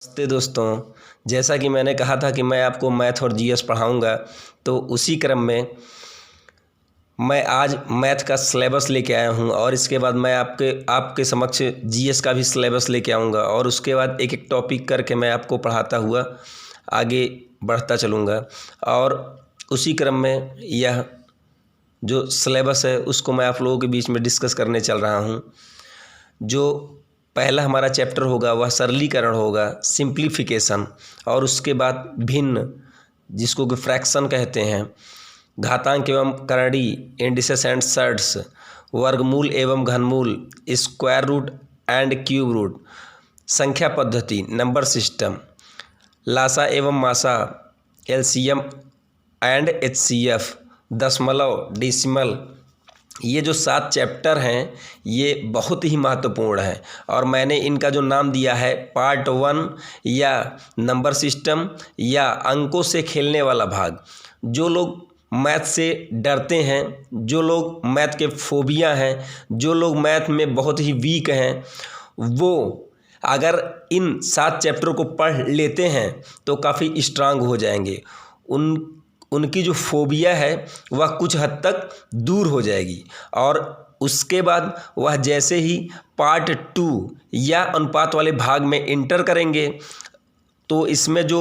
नमस्ते दोस्तों। जैसा कि मैंने कहा था कि मैं आपको मैथ और जीएस पढ़ाऊंगा, तो उसी क्रम में मैं आज मैथ का सिलेबस लेके आया हूं और इसके बाद मैं आपके समक्ष जीएस का भी सिलेबस लेके आऊंगा और उसके बाद एक एक टॉपिक करके मैं आपको पढ़ाता हुआ आगे बढ़ता चलूँगा। और उसी क्रम में यह जो सिलेबस है उसको मैं आप लोगों के बीच में डिस्कस करने चल रहा हूँ। जो पहला हमारा चैप्टर होगा वह सरलीकरण होगा, सिंप्लीफिकेशन, और उसके बाद भिन्न, जिसको कि फ्रैक्शन कहते हैं, घातांक एवं करणी, इंडिसेस एंड सर्ट्स, वर्गमूल एवं घनमूल, square root and cube root, संख्या पद्धति, नंबर सिस्टम, लासा एवं मासा, एलसीएम एंड एचसीएफ, दशमलव, डेसिमल। ये जो 7 चैप्टर हैं ये बहुत ही महत्वपूर्ण है और मैंने इनका जो नाम दिया है पार्ट 1 या नंबर सिस्टम या अंकों से खेलने वाला भाग। जो लोग मैथ से डरते हैं, जो लोग मैथ के फोबिया हैं, जो लोग मैथ में बहुत ही वीक हैं, वो अगर इन 7 चैप्टर को पढ़ लेते हैं तो काफ़ी स्ट्रांग हो जाएंगे। उनकी जो फोबिया है वह कुछ हद तक दूर हो जाएगी और उसके बाद वह जैसे ही पार्ट 2 या अनुपात वाले भाग में इंटर करेंगे तो इसमें जो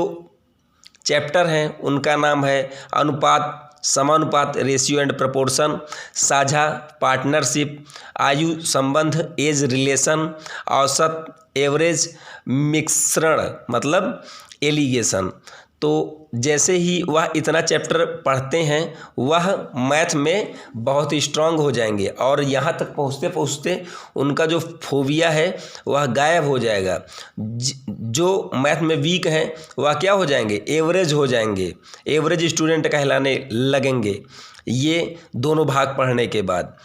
चैप्टर हैं उनका नाम है अनुपात, समानुपात, रेशियो एंड प्रपोर्शन, साझा, पार्टनरशिप, आयु संबंध, एज रिलेशन, औसत, एवरेज, मिश्रण मतलब एलिगेशन। तो जैसे ही वह इतना चैप्टर पढ़ते हैं वह मैथ में बहुत ही स्ट्रांग हो जाएंगे और यहाँ तक पहुँचते पहुँचते उनका जो फोबिया है वह गायब हो जाएगा। जो मैथ में वीक हैं वह क्या हो जाएंगे, एवरेज हो जाएंगे, एवरेज स्टूडेंट कहलाने लगेंगे, ये दोनों भाग पढ़ने के बाद।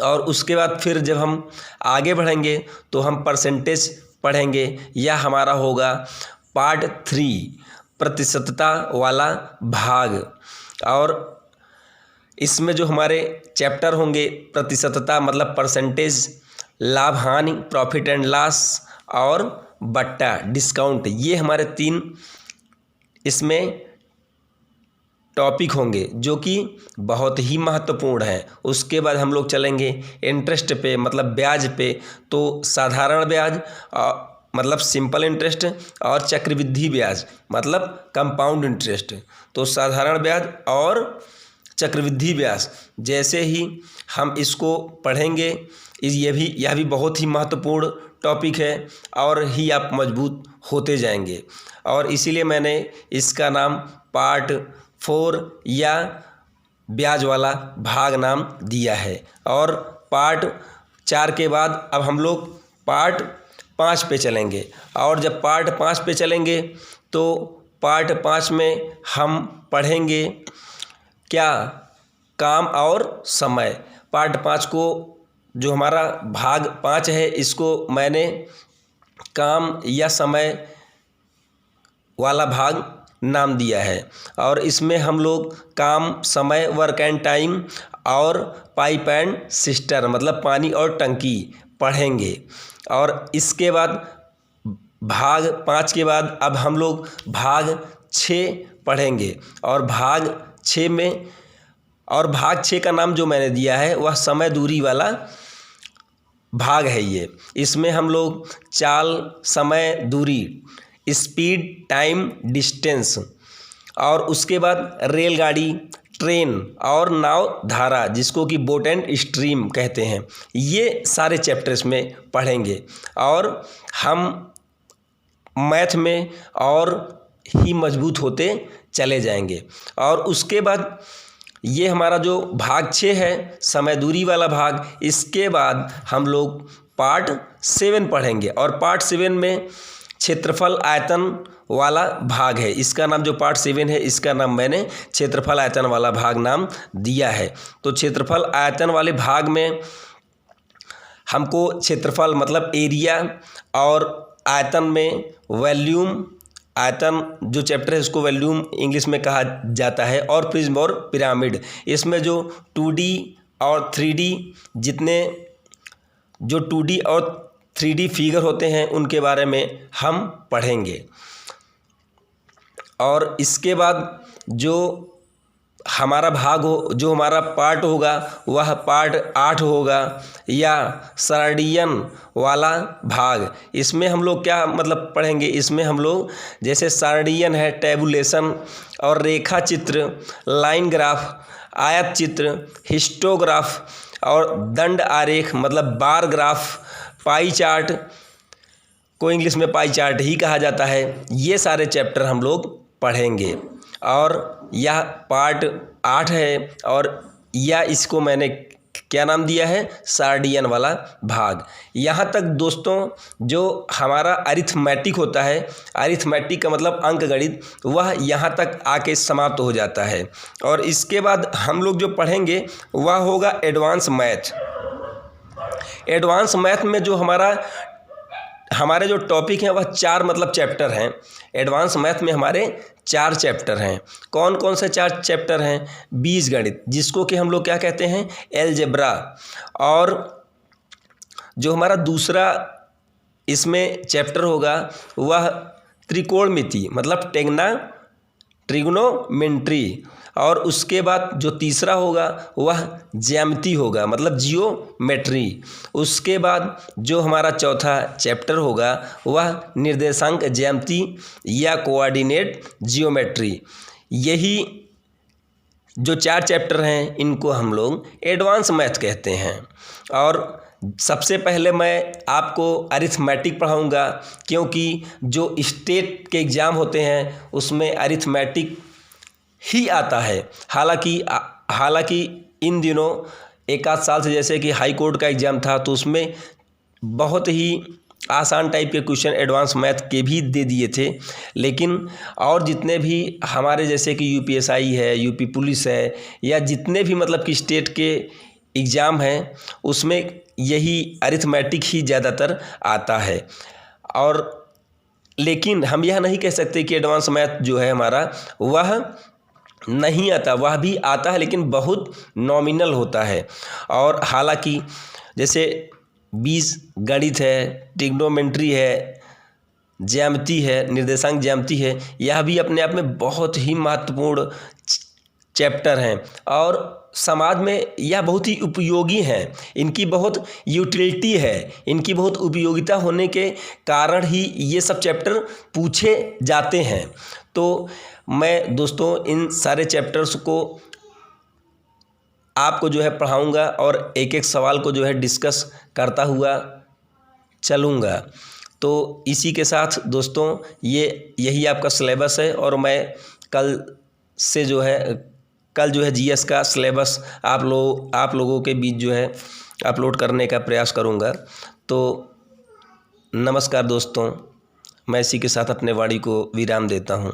और उसके बाद फिर जब हम आगे बढ़ेंगे तो हम परसेंटेज पढ़ेंगे। यह हमारा होगा पार्ट 3, प्रतिशतता वाला भाग। और इसमें जो हमारे चैप्टर होंगे प्रतिशतता मतलब परसेंटेज, लाभ हानि, प्रॉफिट एंड लॉस, और बट्टा, डिस्काउंट, ये हमारे 3 इसमें टॉपिक होंगे जो कि बहुत ही महत्वपूर्ण है। उसके बाद हम लोग चलेंगे इंटरेस्ट पे मतलब ब्याज पे। तो साधारण ब्याज मतलब सिंपल इंटरेस्ट और चक्रवृद्धि ब्याज मतलब कंपाउंड इंटरेस्ट। तो साधारण ब्याज और चक्रवृद्धि ब्याज जैसे ही हम इसको पढ़ेंगे यह भी बहुत ही महत्वपूर्ण टॉपिक है और ही आप मजबूत होते जाएंगे। और इसीलिए मैंने इसका नाम पार्ट 4 या ब्याज वाला भाग नाम दिया है। और पार्ट 4 के बाद अब हम लोग पार्ट 5 पे चलेंगे। और जब पार्ट 5 पे चलेंगे तो पार्ट 5 में हम पढ़ेंगे क्या, काम और समय। पार्ट 5 को जो हमारा भाग 5 है इसको मैंने काम या समय वाला भाग नाम दिया है। और इसमें हम लोग काम, समय, वर्क एंड टाइम और पाइप एंड सिस्टम मतलब पानी और टंकी पढ़ेंगे। और इसके बाद भाग 5 के बाद अब हम लोग भाग 6 पढ़ेंगे। और भाग 6 का नाम जो मैंने दिया है वह समय दूरी वाला भाग है। ये इसमें हम लोग चाल, समय, दूरी, स्पीड, टाइम, डिस्टेंस, और उसके बाद रेलगाड़ी, ट्रेन और नाव धारा जिसको कि बोट एंड स्ट्रीम कहते हैं, ये सारे चैप्टर्स में पढ़ेंगे। और हम मैथ में और ही मजबूत होते चले जाएंगे। और उसके बाद ये हमारा जो भाग 6 है समय दूरी वाला भाग, इसके बाद हम लोग पार्ट 7 पढ़ेंगे। और पार्ट 7 में क्षेत्रफल आयतन वाला भाग है। इसका नाम जो पार्ट 7 है इसका नाम मैंने क्षेत्रफल आयतन वाला भाग नाम दिया है। तो क्षेत्रफल आयतन वाले भाग में हमको क्षेत्रफल मतलब एरिया और आयतन में वॉल्यूम, आयतन जो चैप्टर है इसको वॉल्यूम इंग्लिश में कहा जाता है, और प्रिज्म और पिरामिड। इसमें जो 2D और 3D जितने जो 2D और 3D फिगर होते हैं उनके बारे में हम पढ़ेंगे। और इसके बाद जो हमारा भाग हो, जो हमारा पार्ट होगा वह पार्ट 8 होगा, या सरडियन वाला भाग। इसमें हम लोग क्या मतलब पढ़ेंगे, इसमें हम लोग जैसे सरडियन है, टेबुलेशन और रेखा चित्र, लाइन ग्राफ, आयत चित्र, हिस्टोग्राफ और दंड आरेख मतलब बार ग्राफ, पाई चार्ट को इंग्लिश में पाई चार्ट ही कहा जाता है, ये सारे चैप्टर हम लोग पढ़ेंगे। और यह पार्ट 8 है, और यह इसको मैंने क्या नाम दिया है, सार्डियन वाला भाग। यहाँ तक दोस्तों जो हमारा अरिथमेटिक होता है, अरिथमेटिक का मतलब अंकगणित, वह यहाँ तक आके समाप्त हो जाता है। और इसके बाद हम लोग जो पढ़ेंगे वह होगा एडवांस मैथ। एडवांस मैथ में जो हमारे जो टॉपिक हैं वह 4 मतलब चैप्टर हैं। एडवांस मैथ में हमारे 4 चैप्टर हैं। कौन कौन से 4 चैप्टर हैं? बीजगणित, जिसको कि हम लोग क्या कहते हैं, एलजेब्रा। और जो हमारा दूसरा इसमें चैप्टर होगा वह त्रिकोणमिति मतलब ट्रिग्नोमेट्री। और उसके बाद जो तीसरा होगा वह ज्यामिति होगा मतलब जियोमेट्री। उसके बाद जो हमारा चौथा चैप्टर होगा वह निर्देशांक ज्यामिति या कोऑर्डिनेट जियोमेट्री। यही जो 4 चैप्टर हैं इनको हम लोग एडवांस मैथ कहते हैं। और सबसे पहले मैं आपको अरिथमेटिक पढ़ाऊंगा, क्योंकि जो स्टेट के एग्ज़ाम होते हैं उसमें अरिथमेटिक ही आता है। हालांकि इन दिनों एक आध साल से जैसे कि हाई कोर्ट का एग्ज़ाम था तो उसमें बहुत ही आसान टाइप के क्वेश्चन एडवांस मैथ के भी दे दिए थे। लेकिन और जितने भी हमारे जैसे कि यूपीएसआई है, यूपी पुलिस है, या जितने भी मतलब कि स्टेट के एग्ज़ाम हैं उसमें यही अरिथमेटिक ही ज़्यादातर आता है। और लेकिन हम यह नहीं कह सकते कि एडवांस मैथ जो है हमारा वह नहीं आता, वह भी आता है लेकिन बहुत नॉमिनल होता है। और हालांकि जैसे बीजगणित है, ट्रिग्नोमेट्री है, ज्यामिति है, निर्देशांक ज्यामिति है, यह भी अपने आप में बहुत ही महत्वपूर्ण चैप्टर हैं और समाज में यह बहुत ही उपयोगी हैं। इनकी बहुत यूटिलिटी है, इनकी बहुत उपयोगिता होने के कारण ही ये सब चैप्टर पूछे जाते हैं। तो मैं दोस्तों इन सारे चैप्टर्स को आपको जो है पढ़ाऊंगा और एक एक सवाल को जो है डिस्कस करता हुआ चलूँगा। तो इसी के साथ दोस्तों यही आपका सिलेबस है, और मैं कल जो है जीएस का सिलेबस आप लोगों के बीच जो है अपलोड करने का प्रयास करूंगा। तो नमस्कार दोस्तों, मैं इसी के साथ अपने वाणी को विराम देता हूं।